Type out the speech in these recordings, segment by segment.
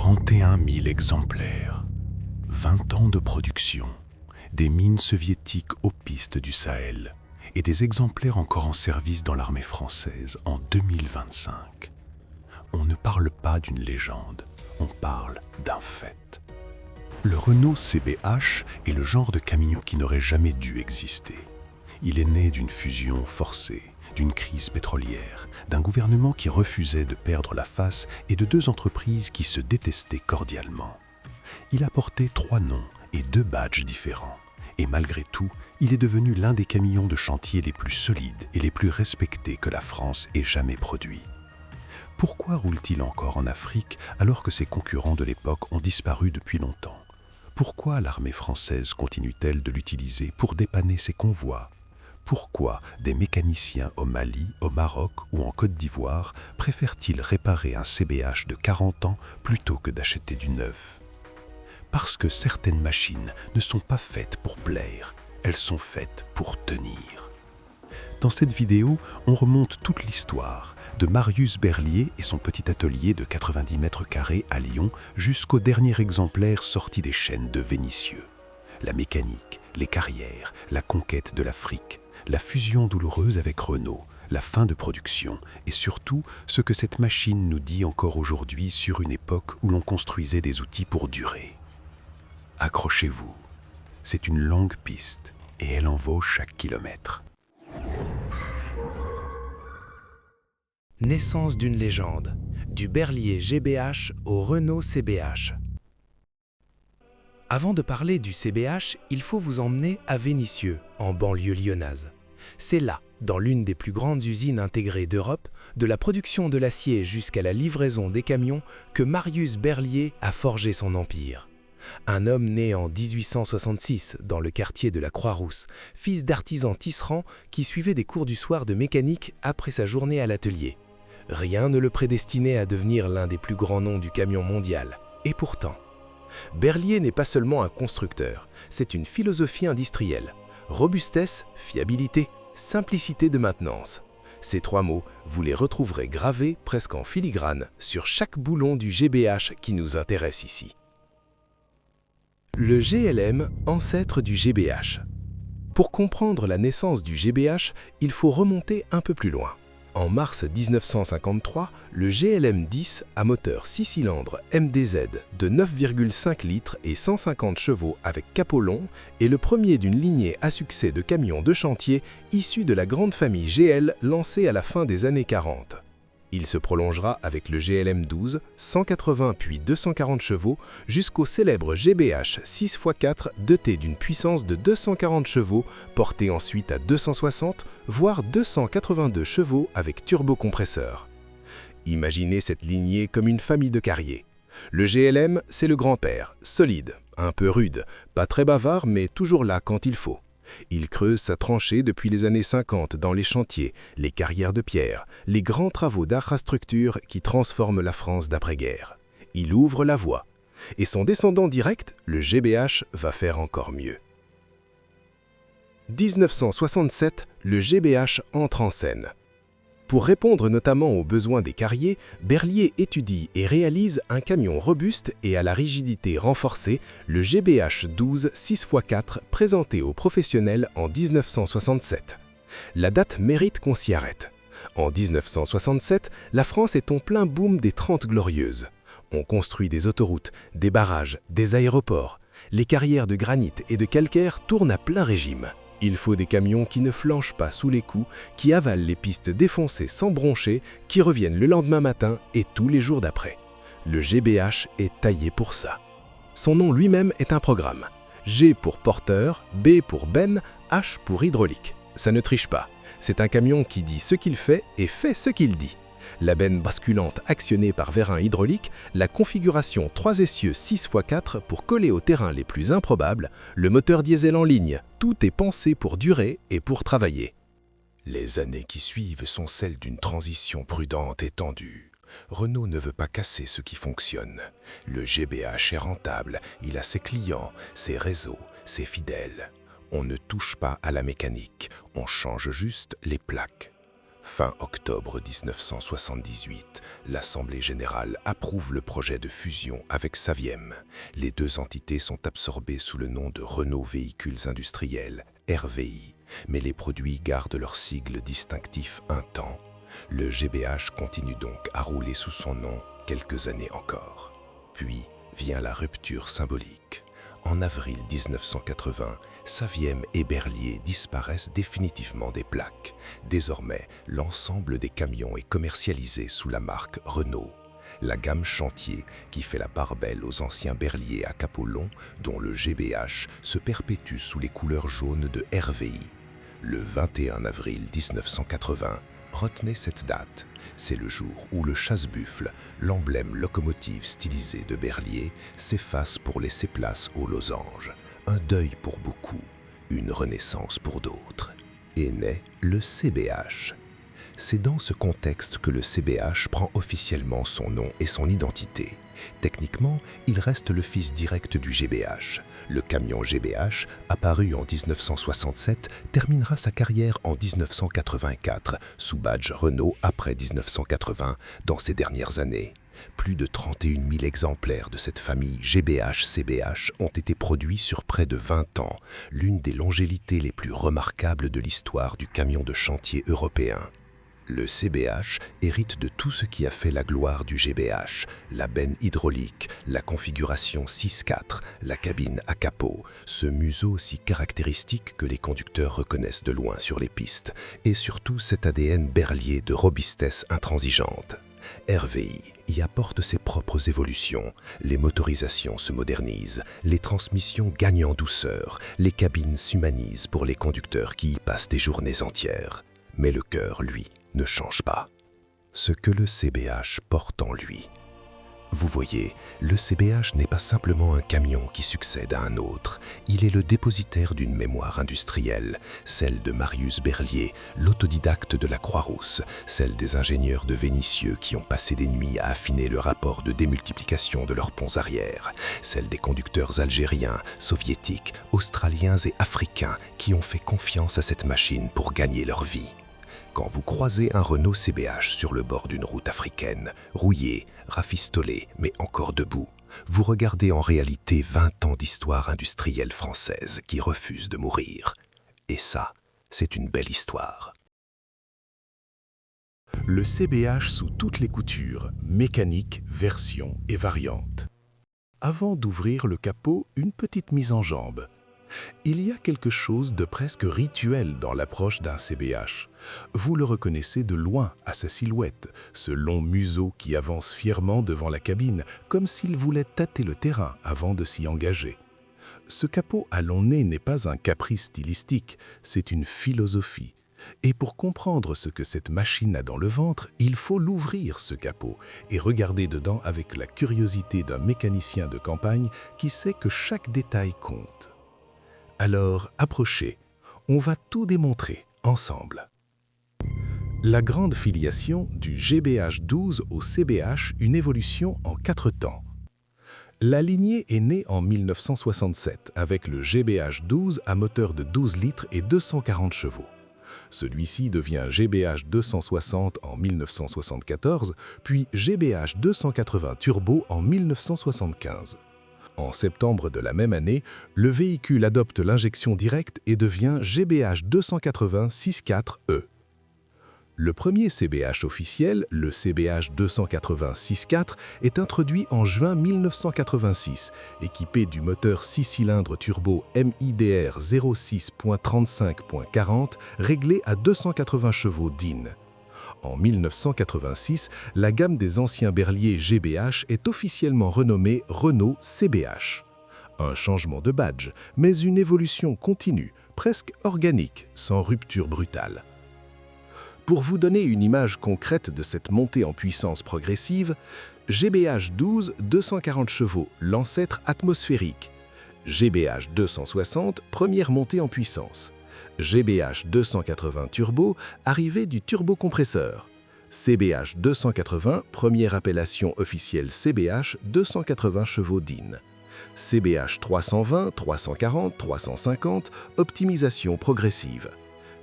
31 000 exemplaires, 20 ans de production, des mines soviétiques aux pistes du Sahel et des exemplaires encore en service dans l'armée française en 2025. On ne parle pas d'une légende, on parle d'un fait. Le Renault CBH est le genre de camion qui n'aurait jamais dû exister. Il est né d'une fusion forcée, d'une crise pétrolière, d'un gouvernement qui refusait de perdre la face et de deux entreprises qui se détestaient cordialement. Il a porté 3 noms et 2 badges différents. Et malgré tout, il est devenu l'un des camions de chantier les plus solides et les plus respectés que la France ait jamais produits. Pourquoi roule-t-il encore en Afrique alors que ses concurrents de l'époque ont disparu depuis longtemps? Pourquoi l'armée française continue-t-elle de l'utiliser pour dépanner ses convois? Pourquoi des mécaniciens au Mali, au Maroc ou en Côte d'Ivoire préfèrent-ils réparer un CBH de 40 ans plutôt que d'acheter du neuf? Parce que certaines machines ne sont pas faites pour plaire, elles sont faites pour tenir. Dans cette vidéo, on remonte toute l'histoire, de Marius Berlier et son petit atelier de 90 mètres carrés à Lyon jusqu'au dernier exemplaire sorti des chaînes de Vénissieux. La mécanique, les carrières, la conquête de l'Afrique, la fusion douloureuse avec Renault, la fin de production et surtout ce que cette machine nous dit encore aujourd'hui sur une époque où l'on construisait des outils pour durer. Accrochez-vous, c'est une longue piste et elle en vaut chaque kilomètre. Naissance d'une légende, du Berlier GBH au Renault CBH. Avant de parler du CBH, il faut vous emmener à Vénissieux, en banlieue lyonnaise. C'est là, dans l'une des plus grandes usines intégrées d'Europe, de la production de l'acier jusqu'à la livraison des camions, que Marius Berlier a forgé son empire. Un homme né en 1866 dans le quartier de la Croix-Rousse, fils d'artisan tisserand qui suivait des cours du soir de mécanique après sa journée à l'atelier. Rien ne le prédestinait à devenir l'un des plus grands noms du camion mondial. Et pourtant, Berlier n'est pas seulement un constructeur, c'est une philosophie industrielle. Robustesse, fiabilité, simplicité de maintenance. Ces 3 mots, vous les retrouverez gravés presque en filigrane sur chaque boulon du GBH qui nous intéresse ici. Le GLM, ancêtre du GBH. Pour comprendre la naissance du GBH, il faut remonter un peu plus loin. En mars 1953, le GLM-10 à moteur 6 cylindres MDZ de 9,5 litres et 150 chevaux avec capot long est le premier d'une lignée à succès de camions de chantier issus de la grande famille GL lancée à la fin des années 40. Il se prolongera avec le GLM-12, 180 puis 240 chevaux, jusqu'au célèbre GBH 6x4 doté d'une puissance de 240 chevaux, porté ensuite à 260, voire 282 chevaux avec turbocompresseur. Imaginez cette lignée comme une famille de carriers. Le GLM, c'est le grand-père, solide, un peu rude, pas très bavard mais toujours là quand il faut. Il creuse sa tranchée depuis les années 50 dans les chantiers, les carrières de pierre, les grands travaux d'infrastructure qui transforment la France d'après-guerre. Il ouvre la voie. Et son descendant direct, le GBH, va faire encore mieux. 1967, le GBH entre en scène. Pour répondre notamment aux besoins des carriers, Berlier étudie et réalise un camion robuste et à la rigidité renforcée, le GBH 12 6x4 présenté aux professionnels en 1967. La date mérite qu'on s'y arrête. En 1967, la France est en plein boom des 30 glorieuses. On construit des autoroutes, des barrages, des aéroports. Les carrières de granit et de calcaire tournent à plein régime. Il faut des camions qui ne flanchent pas sous les coups, qui avalent les pistes défoncées sans broncher, qui reviennent le lendemain matin et tous les jours d'après. Le GBH est taillé pour ça. Son nom lui-même est un programme. G pour porteur, B pour benne, H pour hydraulique. Ça ne triche pas. C'est un camion qui dit ce qu'il fait et fait ce qu'il dit. La benne basculante actionnée par vérin hydraulique, la configuration 3 essieux 6x4 pour coller aux terrains les plus improbables, le moteur diesel en ligne, tout est pensé pour durer et pour travailler. Les années qui suivent sont celles d'une transition prudente et tendue. Renault ne veut pas casser ce qui fonctionne. Le GBH est rentable, il a ses clients, ses réseaux, ses fidèles. On ne touche pas à la mécanique, on change juste les plaques. Fin octobre 1978, l'Assemblée générale approuve le projet de fusion avec Saviem. Les deux entités sont absorbées sous le nom de Renault Véhicules Industriels, RVI, mais les produits gardent leur sigle distinctif un temps. Le GBH continue donc à rouler sous son nom quelques années encore. Puis vient la rupture symbolique. En avril 1980, Saviem et Berliet disparaissent définitivement des plaques. Désormais, l'ensemble des camions est commercialisé sous la marque Renault. La gamme Chantier, qui fait la part belle aux anciens Berliet à capot long, dont le GBH, se perpétue sous les couleurs jaunes de RVI. Le 21 avril 1980, retenez cette date. C'est le jour où le chasse-buffle, l'emblème locomotive stylisé de Berliet, s'efface pour laisser place aux losanges. Un deuil pour beaucoup, une renaissance pour d'autres. Et naît le CBH. C'est dans ce contexte que le CBH prend officiellement son nom et son identité. Techniquement, il reste le fils direct du GBH. Le camion GBH, apparu en 1967, terminera sa carrière en 1984, sous badge Renault après 1980, dans ces dernières années. Plus de 31 000 exemplaires de cette famille GBH-CBH ont été produits sur près de 20 ans, l'une des longévités les plus remarquables de l'histoire du camion de chantier européen. Le CBH hérite de tout ce qui a fait la gloire du GBH, la benne hydraulique, la configuration 6-4, la cabine à capot, ce museau si caractéristique que les conducteurs reconnaissent de loin sur les pistes, et surtout cet ADN Berliet de robustesse intransigeante. RVI y apporte ses propres évolutions, les motorisations se modernisent, les transmissions gagnent en douceur, les cabines s'humanisent pour les conducteurs qui y passent des journées entières. Mais le cœur, lui, ne change pas. Ce que le CBH porte en lui. Vous voyez, le CBH n'est pas simplement un camion qui succède à un autre. Il est le dépositaire d'une mémoire industrielle, celle de Marius Berliet, l'autodidacte de la Croix-Rousse, celle des ingénieurs de Vénissieux qui ont passé des nuits à affiner le rapport de démultiplication de leurs ponts arrière, celle des conducteurs algériens, soviétiques, australiens et africains qui ont fait confiance à cette machine pour gagner leur vie. Quand vous croisez un Renault CBH sur le bord d'une route africaine, rouillé, rafistolé, mais encore debout, vous regardez en réalité 20 ans d'histoire industrielle française qui refuse de mourir. Et ça, c'est une belle histoire. Le CBH sous toutes les coutures, mécanique, version et variante. Avant d'ouvrir le capot, une petite mise en jambe. Il y a quelque chose de presque rituel dans l'approche d'un CBH. Vous le reconnaissez de loin à sa silhouette, ce long museau qui avance fièrement devant la cabine, comme s'il voulait tâter le terrain avant de s'y engager. Ce capot à long nez n'est pas un caprice stylistique, c'est une philosophie. Et pour comprendre ce que cette machine a dans le ventre, il faut l'ouvrir, ce capot, et regarder dedans avec la curiosité d'un mécanicien de campagne qui sait que chaque détail compte. Alors, approchez, on va tout démontrer ensemble. La grande filiation du GBH12 au CBH, une évolution en 4 temps. La lignée est née en 1967 avec le GBH12 à moteur de 12 litres et 240 chevaux. Celui-ci devient GBH 260 en 1974, puis GBH 280 Turbo en 1975. En septembre de la même année, le véhicule adopte l'injection directe et devient GBH 280 6.4e. Le premier CBH officiel, le CBH 280 6.4, est introduit en juin 1986, équipé du moteur 6 cylindres turbo MIDR 06.35.40 réglé à 280 chevaux DIN. En 1986, la gamme des anciens Berliet GBH est officiellement renommée Renault CBH. Un changement de badge, mais une évolution continue, presque organique, sans rupture brutale. Pour vous donner une image concrète de cette montée en puissance progressive, GBH 12 240 chevaux, l'ancêtre atmosphérique. GBH 260, première montée en puissance. GBH 280 Turbo, arrivée du turbocompresseur. CBH 280, première appellation officielle CBH, 280 chevaux DIN. CBH 320, 340, 350, optimisation progressive.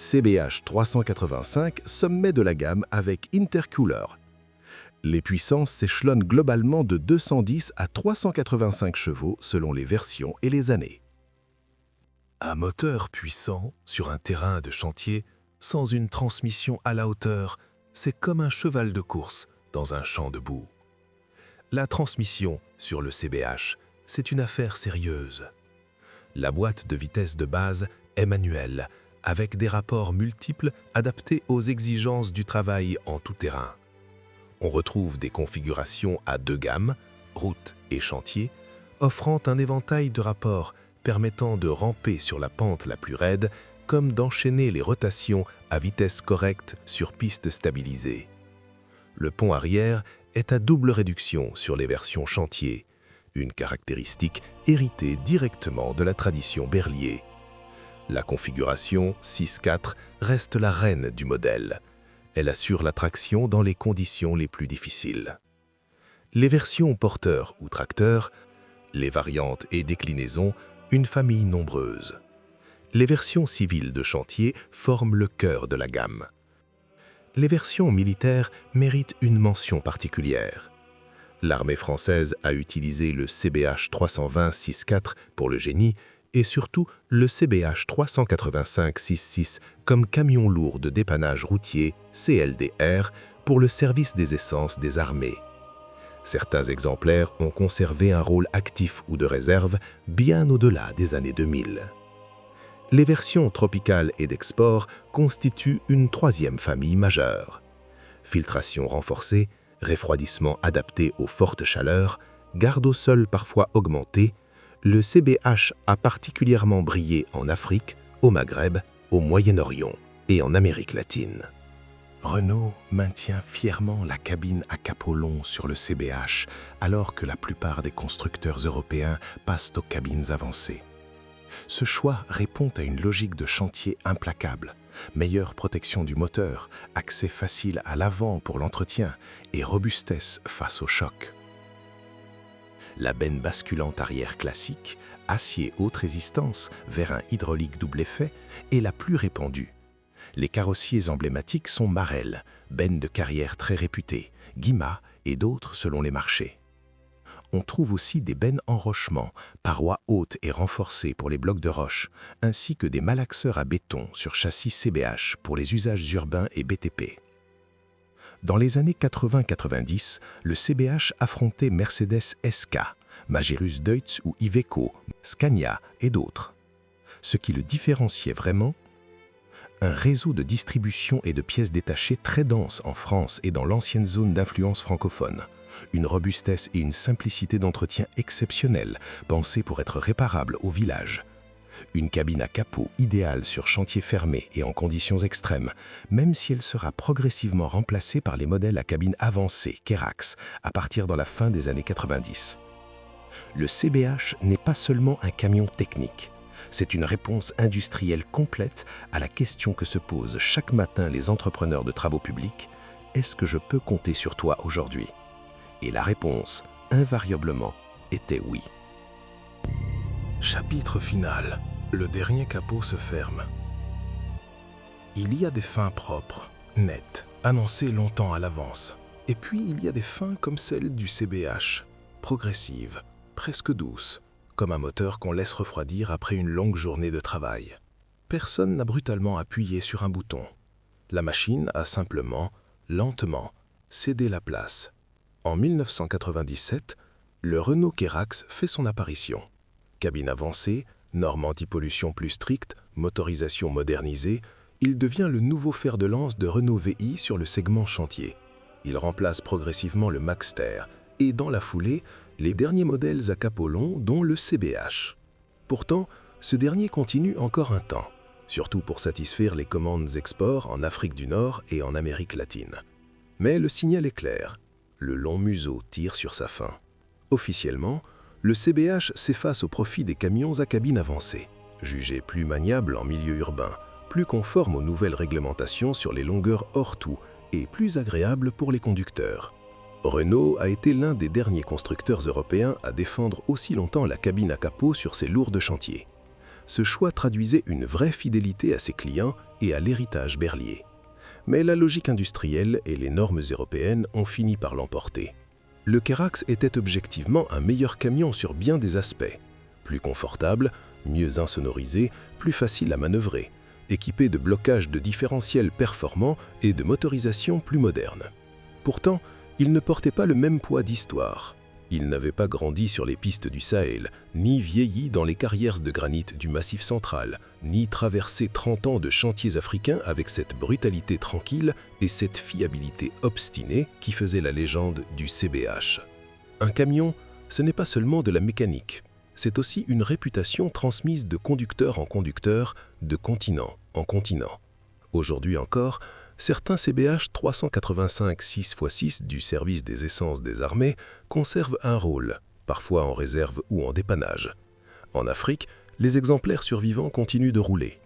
CBH 385, sommet de la gamme avec intercooler. Les puissances s'échelonnent globalement de 210 à 385 chevaux selon les versions et les années. Un moteur puissant sur un terrain de chantier, sans une transmission à la hauteur, c'est comme un cheval de course dans un champ de boue. La transmission sur le CBH, c'est une affaire sérieuse. La boîte de vitesse de base est manuelle, avec des rapports multiples adaptés aux exigences du travail en tout terrain. On retrouve des configurations à 2 gammes, route et chantier, offrant un éventail de rapports permettant de ramper sur la pente la plus raide, comme d'enchaîner les rotations à vitesse correcte sur piste stabilisée. Le pont arrière est à double réduction sur les versions chantier, une caractéristique héritée directement de la tradition Berlier. La configuration 6-4 reste la reine du modèle. Elle assure la traction dans les conditions les plus difficiles. Les versions porteurs ou tracteurs, les variantes et déclinaisons, une famille nombreuse. Les versions civiles de chantier forment le cœur de la gamme. Les versions militaires méritent une mention particulière. L'armée française a utilisé le CBH 320 6.4 pour le génie et surtout le CBH 385 6.6 comme camion lourd de dépannage routier CLDR pour le service des essences des armées. Certains exemplaires ont conservé un rôle actif ou de réserve bien au-delà des années 2000. Les versions tropicales et d'export constituent une troisième famille majeure. Filtration renforcée, refroidissement adapté aux fortes chaleurs, garde au sol parfois augmentée, le CBH a particulièrement brillé en Afrique, au Maghreb, au Moyen-Orient et en Amérique latine. Renault maintient fièrement la cabine à capot long sur le CBH, alors que la plupart des constructeurs européens passent aux cabines avancées. Ce choix répond à une logique de chantier implacable, meilleure protection du moteur, accès facile à l'avant pour l'entretien et robustesse face au choc. La benne basculante arrière classique, acier haute résistance vers un hydraulique double effet, est la plus répandue. Les carrossiers emblématiques sont Marel, benne de carrière très réputée, Guima et d'autres selon les marchés. On trouve aussi des bennes enrochement, parois hautes et renforcées pour les blocs de roche, ainsi que des malaxeurs à béton sur châssis CBH pour les usages urbains et BTP. Dans les années 80-90, le CBH affrontait Mercedes SK, Magirus Deutz ou Iveco, Scania et d'autres. Ce qui le différenciait vraiment, un réseau de distribution et de pièces détachées très dense en France et dans l'ancienne zone d'influence francophone. Une robustesse et une simplicité d'entretien exceptionnelles, pensées pour être réparables au village. Une cabine à capot idéale sur chantier fermé et en conditions extrêmes, même si elle sera progressivement remplacée par les modèles à cabine avancée Kerax à partir dans la fin des années 90. Le CBH n'est pas seulement un camion technique. C'est une réponse industrielle complète à la question que se posent chaque matin les entrepreneurs de travaux publics. Est-ce que je peux compter sur toi aujourd'hui ? Et la réponse, invariablement, était oui. Chapitre final. Le dernier capot se ferme. Il y a des fins propres, nettes, annoncées longtemps à l'avance. Et puis il y a des fins comme celle du CBH, progressives, presque douces, comme un moteur qu'on laisse refroidir après une longue journée de travail. Personne n'a brutalement appuyé sur un bouton. La machine a simplement, lentement, cédé la place. En 1997, le Renault Kerax fait son apparition. Cabine avancée, normes anti-pollution plus strictes, motorisation modernisée, il devient le nouveau fer de lance de Renault VI sur le segment chantier. Il remplace progressivement le Maxter et, dans la foulée, les derniers modèles à capot long, dont le CBH. Pourtant, ce dernier continue encore un temps, surtout pour satisfaire les commandes export en Afrique du Nord et en Amérique latine. Mais le signal est clair, le long museau tire sur sa fin. Officiellement, le CBH s'efface au profit des camions à cabine avancée, jugés plus maniables en milieu urbain, plus conformes aux nouvelles réglementations sur les longueurs hors tout et plus agréables pour les conducteurs. Renault a été l'un des derniers constructeurs européens à défendre aussi longtemps la cabine à capot sur ses lourds chantiers. Ce choix traduisait une vraie fidélité à ses clients et à l'héritage Berlier. Mais la logique industrielle et les normes européennes ont fini par l'emporter. Le Kerax était objectivement un meilleur camion sur bien des aspects. Plus confortable, mieux insonorisé, plus facile à manœuvrer, équipé de blocages de différentiels performants et de motorisation plus moderne. Pourtant, il ne portait pas le même poids d'histoire. Il n'avait pas grandi sur les pistes du Sahel, ni vieilli dans les carrières de granit du Massif central, ni traversé 30 ans de chantiers africains avec cette brutalité tranquille et cette fiabilité obstinée qui faisait la légende du CBH. Un camion, ce n'est pas seulement de la mécanique, c'est aussi une réputation transmise de conducteur en conducteur, de continent en continent. Aujourd'hui encore, certains CBH 385 6x6 du service des essences des armées conservent un rôle, parfois en réserve ou en dépannage. En Afrique, les exemplaires survivants continuent de rouler.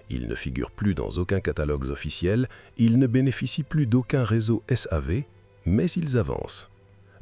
Ils ne figurent plus dans aucun catalogue officiel, ils ne bénéficient plus d'aucun réseau SAV, mais ils avancent.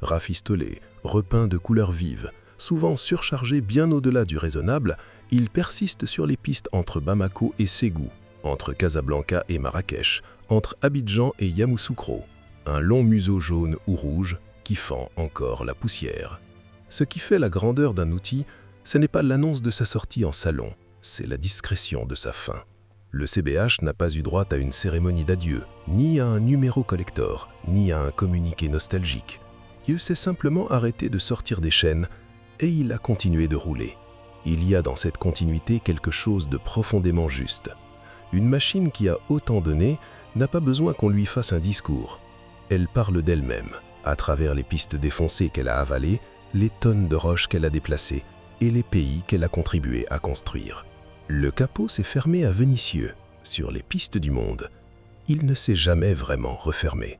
Rafistolés, repeints de couleurs vives, souvent surchargés bien au-delà du raisonnable, ils persistent sur les pistes entre Bamako et Ségou, entre Casablanca et Marrakech, entre Abidjan et Yamoussoukro, un long museau jaune ou rouge qui fend encore la poussière. Ce qui fait la grandeur d'un outil, ce n'est pas l'annonce de sa sortie en salon, c'est la discrétion de sa fin. Le CBH n'a pas eu droit à une cérémonie d'adieu, ni à un numéro collector, ni à un communiqué nostalgique. Il s'est simplement arrêté de sortir des chaînes et il a continué de rouler. Il y a dans cette continuité quelque chose de profondément juste. Une machine qui a autant donné n'a pas besoin qu'on lui fasse un discours. Elle parle d'elle-même, à travers les pistes défoncées qu'elle a avalées, les tonnes de roches qu'elle a déplacées et les pays qu'elle a contribué à construire. Le capot s'est fermé à Vénissieux, sur les pistes du monde. Il ne s'est jamais vraiment refermé.